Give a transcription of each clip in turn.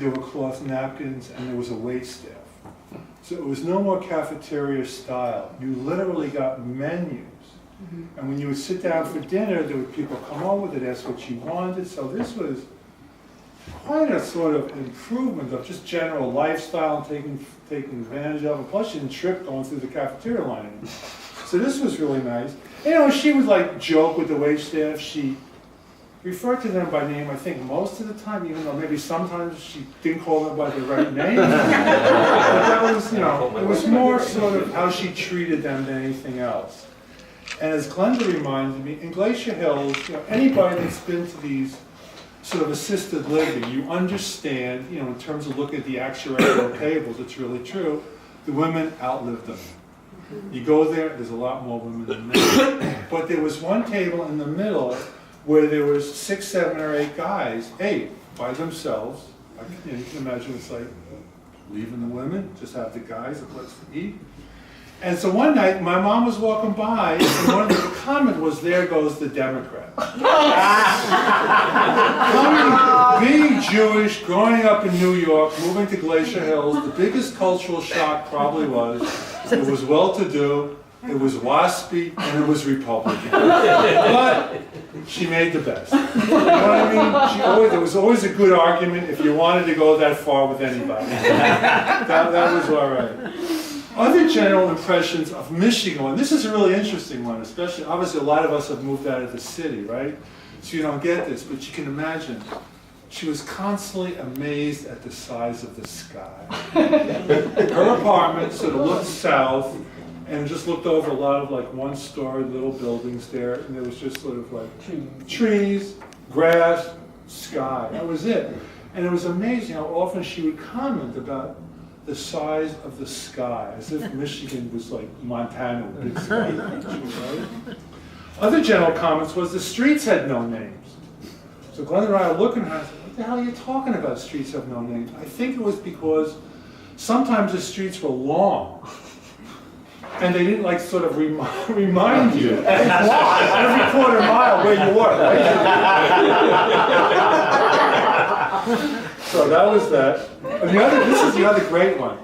there were cloth napkins, and there was a waitstaff. So it was no more cafeteria style. You literally got menus. And when you would sit down for dinner, there would people come over, they'd ask what you wanted. So this was quite a sort of improvement of just general lifestyle and taking advantage of it. Plus you didn't trip going through the cafeteria line anymore. So this was really nice. You know, she would like joke with the waitstaff. She referred to them by name, I think, most of the time, even though maybe sometimes she didn't call them by the right name. But that was, you know, it was more sort of how she treated them than anything else. And as Glenda reminded me, in Glacier Hills, you know, anybody that's been to these sort of assisted living, you understand, you know, in terms of looking at the actuarial tables, it's really true, the women outlive them. You go there's a lot more women than men. But there was one table in the middle where there was 6, 7, or 8 guys, 8 by themselves. You know, you can imagine it's like leaving the women, just have the guys, a place to eat. And so one night, my mom was walking by, and one of the comments was, "There goes the Democrat." Being Jewish, growing up in New York, moving to Glacier Hills, the biggest cultural shock probably was, it was well-to-do, it was waspy, and it was Republican. But she made the best. You know what I mean? There was always a good argument if you wanted to go that far with anybody. That was all right. Other general impressions of Michigan, and this is a really interesting one, especially, obviously a lot of us have moved out of the city, right? So you don't get this, but you can imagine. She was constantly amazed at the size of the sky. Her apartment sort of looked south and just looked over a lot of like one-story little buildings there, and there was just sort of like trees, grass, sky. That was it. And it was amazing how often she would comment about the size of the sky, as if Michigan was like Montana with big sky, right? Other general comments was the streets had no names. So Glenda and I are looking at her and said, "What the hell are you talking about, streets have no names?" I think it was because sometimes the streets were long, and they didn't like sort of remind you every quarter mile where you were, right? So that was that. And this is the other great one.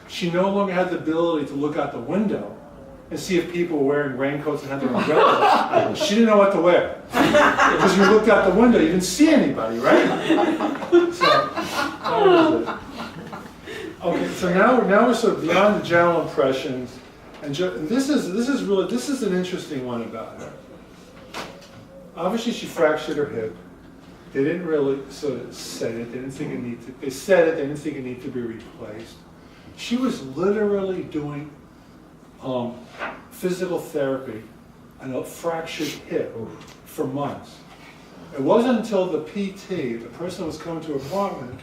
She no longer had the ability to look out the window and see if people were wearing raincoats and had their umbrellas. She didn't know what to wear. Because you looked out the window, you didn't see anybody, right? So that was it. Okay, so now we're sort of beyond the general impressions. And this is an interesting one about her. Obviously she fractured her hip. They didn't really sort of say it. They didn't think it needed to. They said it. They didn't think it needed to be replaced. She was literally doing physical therapy on a fractured hip for months. It wasn't until the PT, the person who was coming to her apartment,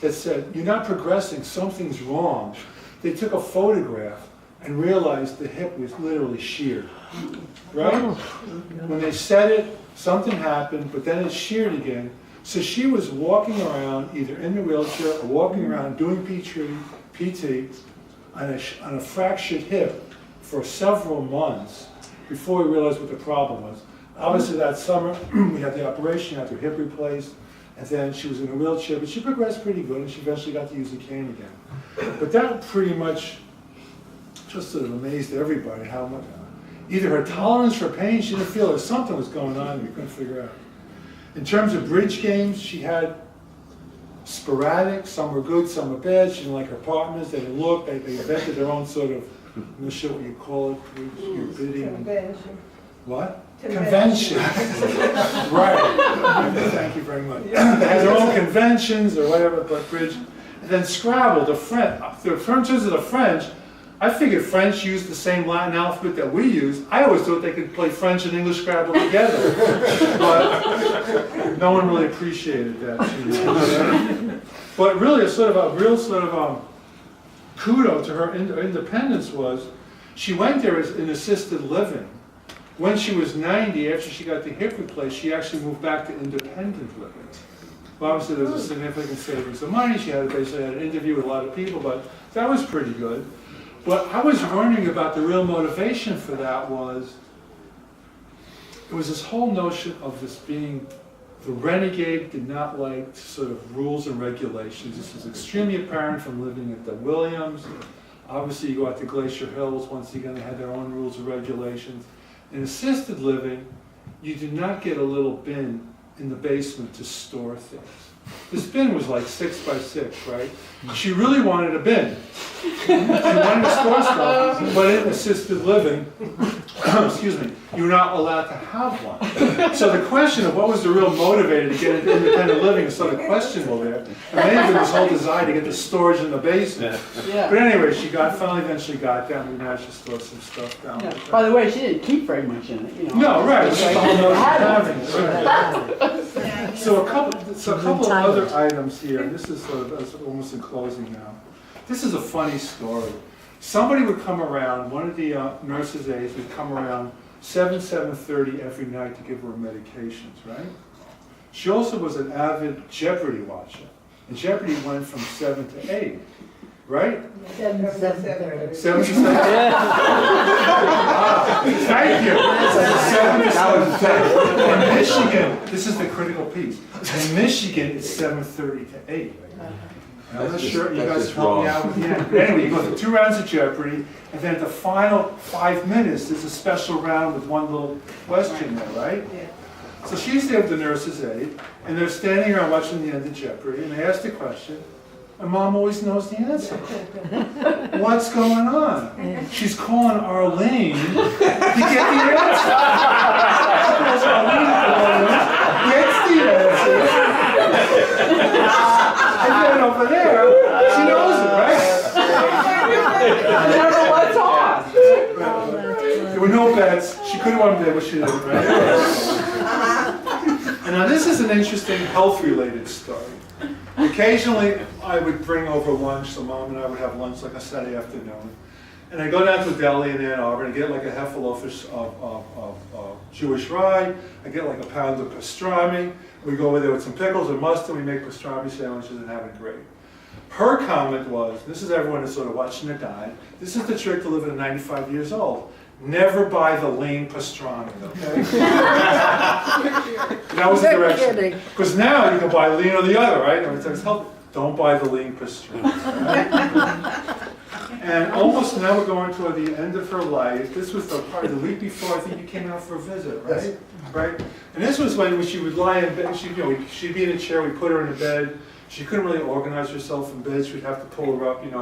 that said, "You're not progressing. Something's wrong." They took a photograph and realized the hip was literally sheared. Right? When they said it, something happened, but then it sheared again. So she was walking around, either in the wheelchair or walking around doing PT on a fractured hip for several months before we realized what the problem was. Obviously that summer, we had the operation, had her hip replaced, and then she was in a wheelchair, but she progressed pretty good, and she eventually got to use a cane again. But that pretty much just sort of amazed everybody how much, either her tolerance for pain, she didn't feel, or something was going on we couldn't figure out. In terms of bridge games, she had sporadic, some were good, some were bad. She didn't like her partners, they didn't look, they invented their own sort of, I'm not sure what you call it, your bidding. Convention. What? Convention. Right. Thank you very much. They had their own conventions or whatever, but bridge. And then Scrabble, the French, in terms of the French, I figured French used the same Latin alphabet that we use. I always thought they could play French and English Scrabble together. But no one really appreciated that. But really, a real kudo to her independence was, she went there as in assisted living. When she was 90, after she got the hip replaced, she actually moved back to independent living. Well, obviously there was a significant savings of money. She basically had an interview with a lot of people, but that was pretty good. But I was wondering about the real motivation for that was, it was this whole notion of this being The renegade did not like sort of rules and regulations. This was extremely apparent from living at the Williams. Obviously, you go out to Glacier Hills, once again, they had their own rules and regulations. In assisted living, you did not get a little bin in the basement to store things. This bin was like 6 by 6, right? She really wanted a bin. She wanted to store stuff, but in assisted living, excuse me, you're not allowed to have one. So the question of what was the real motivator to get into independent living is sort of questionable there. And maybe this whole desire to get the storage in the basement. Yeah. But anyway, she eventually got down. We managed to store some stuff down Yeah. there. By the way, she didn't keep very much in it, you know. No, right. It's just the whole notion of Had having it, right. So a couple of other items here, and this is sort of almost in closing now. This is a funny story. Somebody would come around, one of the nurses' aides would come around 7:30 every night to give her medications, right? She also was an avid Jeopardy watcher. And Jeopardy went from 7 to 8, right? 7:30. 7 to 7. Thank you. 7 to 7. In Michigan, this is the critical piece. In Michigan, it's 7:30 to 8. I'm not sure you guys help me out with the end. But anyway, you go through 2 rounds of Jeopardy, and then at the final 5 minutes, there's a special round with one little question there, right? So she's there with the nurse's aide, and they're standing around watching the end of Jeopardy, and they ask the question, and Mom always knows the answer. What's going on? She's calling Arlene to get the answer. She calls Arlene, gets the answer. And then over there, she knows it, right? I don't know what's on. There were no bets. She could have won there, but she didn't, right? And now this is an interesting health-related story. Occasionally, I would bring over lunch, so Mom and I would have lunch like a Saturday afternoon. And I go down to a deli in Ann Arbor and get like a half a loaf of Jewish rye. I get like a pound of pastrami. We go over there with some pickles and mustard. We make pastrami sandwiches and have it great. Her comment was, this is everyone that's sort of watching her diet, this is the trick to living at 95 years old. Never buy the lean pastrami, okay? That was the direction. Because now you can buy lean or the other, right? It's healthy. Don't buy the lean pastrami. Right? And almost now we're going toward the end of her life. This was probably the week before I think you came out for a visit, right? Yes. Right? And this was when she would lie in bed. She'd be in a chair. We'd put her in a bed. She couldn't really organize herself in bed. She'd have to pull her up, and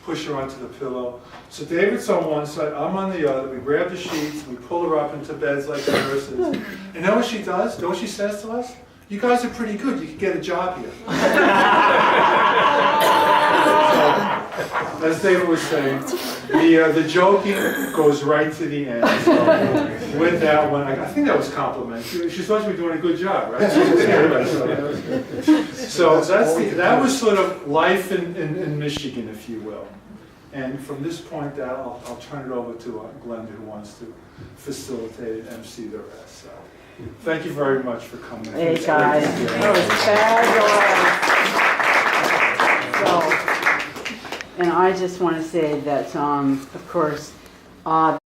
push her onto the pillow. So David's on one side, I'm on the other. We grab the sheets, we pull her up into beds like the nurses. And know what she does? Know what she says to us? You guys are pretty good. You could get a job here. So, as David was saying, the joking goes right to the end. So, with that one, I think that was complimentary. She's supposed to be doing a good job, right? So that was sort of life in Michigan, if you will. And from this point down, I'll turn it over to Glenda, who wants to facilitate and MC the rest. So, thank you very much for coming. Hey guys, that was fabulous. So, and I just want to say that, of course,